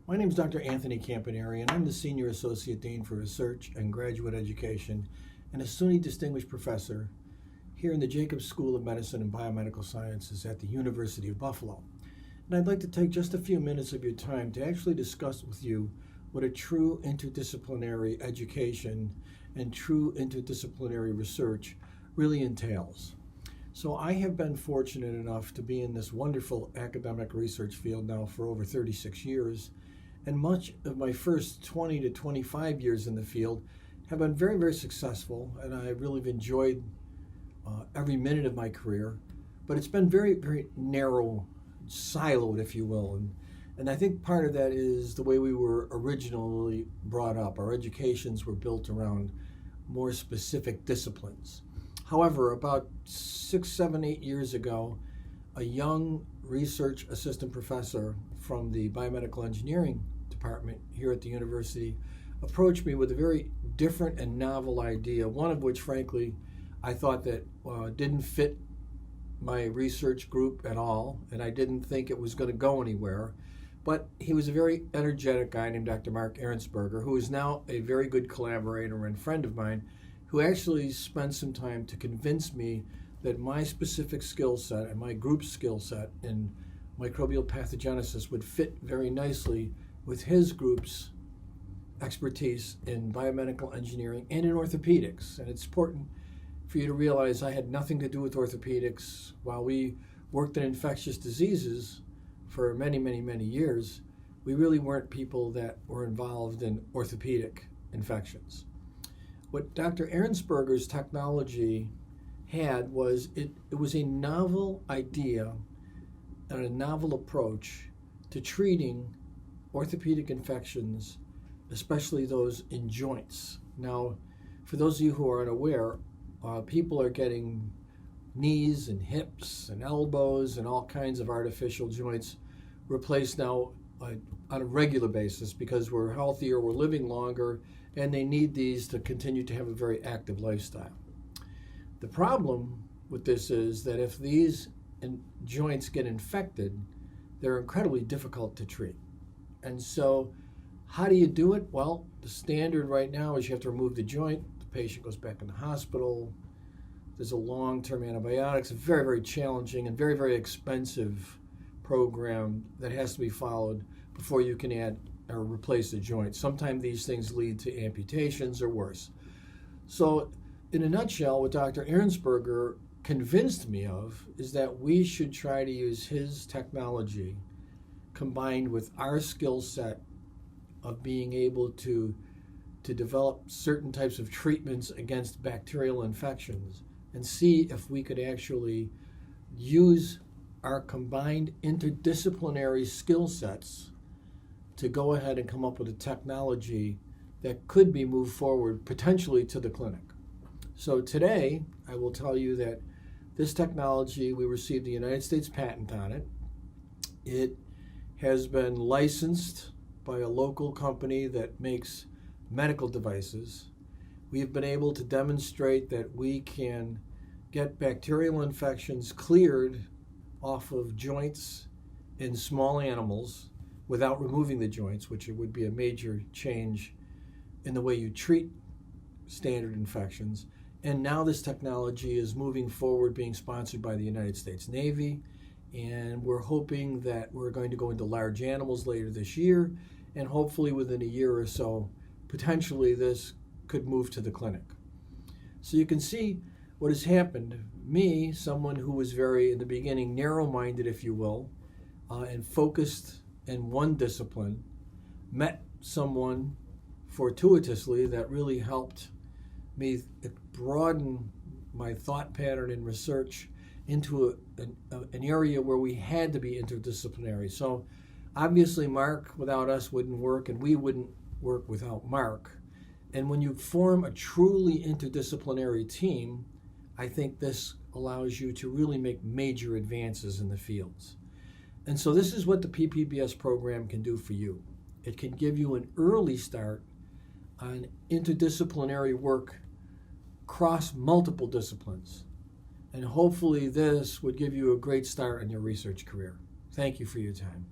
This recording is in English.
My name is Dr. Anthony Campaneri, and I'm the Senior Associate Dean for Research and Graduate Education and a SUNY Distinguished Professor here in the Jacobs School of Medicine and Biomedical Sciences at the University of Buffalo. And I'd like to take just a few minutes of your time to actually discuss with you what a true interdisciplinary education and true interdisciplinary research really entails. So I have been fortunate enough to be in this wonderful academic research field now for over 36 years, and much of my first 20 to 25 years in the field have been very, very successful, and I really have enjoyed every minute of my career, but it's been very, very narrow, siloed, if you will, and I think part of that is the way we were originally brought up. Our educations were built around more specific disciplines. However, about 6, 7, 8 years ago, a young research assistant professor from the Biomedical Engineering department here at the university approached me with a very different and novel idea, one of which, frankly, I thought that didn't fit my research group at all, and I didn't think it was going to go anywhere. But he was a very energetic guy named Dr. Mark Ahrensberger, who is now a very good collaborator and friend of mine, who actually spent some time to convince me that my specific skill set and my group's skill set in microbial pathogenesis would fit very nicely with his group's expertise in biomedical engineering and in orthopedics. And it's important for you to realize I had nothing to do with orthopedics. While we worked in infectious diseases for many, many, many years, we really weren't people that were involved in orthopedic infections. What Dr. Ahrensberger's technology had was it was a novel idea and a novel approach to treating orthopedic infections, especially those in joints. Now, for those of you who are unaware, people are getting knees and hips and elbows and all kinds of artificial joints replaced now on a regular basis because we're healthier, we're living longer, and they need these to continue to have a very active lifestyle. The problem with this is that if these joints get infected, they're incredibly difficult to treat. And so how do you do it? Well, the standard right now is you have to remove the joint, the patient goes back in the hospital, there's a long-term antibiotics, a very, very challenging and very, very expensive program that has to be followed before you can add or replace the joint. Sometimes these things lead to amputations or worse. So in a nutshell, what Dr. Ahrensberger convinced me of is that we should try to use his technology combined with our skill set of being able to develop certain types of treatments against bacterial infections and see if we could actually use our combined interdisciplinary skill sets to go ahead and come up with a technology that could be moved forward potentially to the clinic. So today, I will tell you that this technology, we received a United States patent on it. It has been licensed by a local company that makes medical devices. We've been able to demonstrate that we can get bacterial infections cleared off of joints in small animals without removing the joints, which would be a major change in the way you treat standard infections. And now this technology is moving forward, being sponsored by the United States Navy, and we're hoping that we're going to go into large animals later this year, and hopefully within a year or so, potentially this could move to the clinic. So you can see what has happened. Me, someone who was very, in the beginning, narrow-minded, if you will, and focused in one discipline, met someone fortuitously that really helped me broaden my thought pattern in research into an area where we had to be interdisciplinary. So obviously Mark without us wouldn't work, and we wouldn't work without Mark. And when you form a truly interdisciplinary team, I think this allows you to really make major advances in the fields. And so this is what the PPBS program can do for you. It can give you an early start on interdisciplinary work across multiple disciplines. And hopefully this would give you a great start in your research career. Thank you for your time.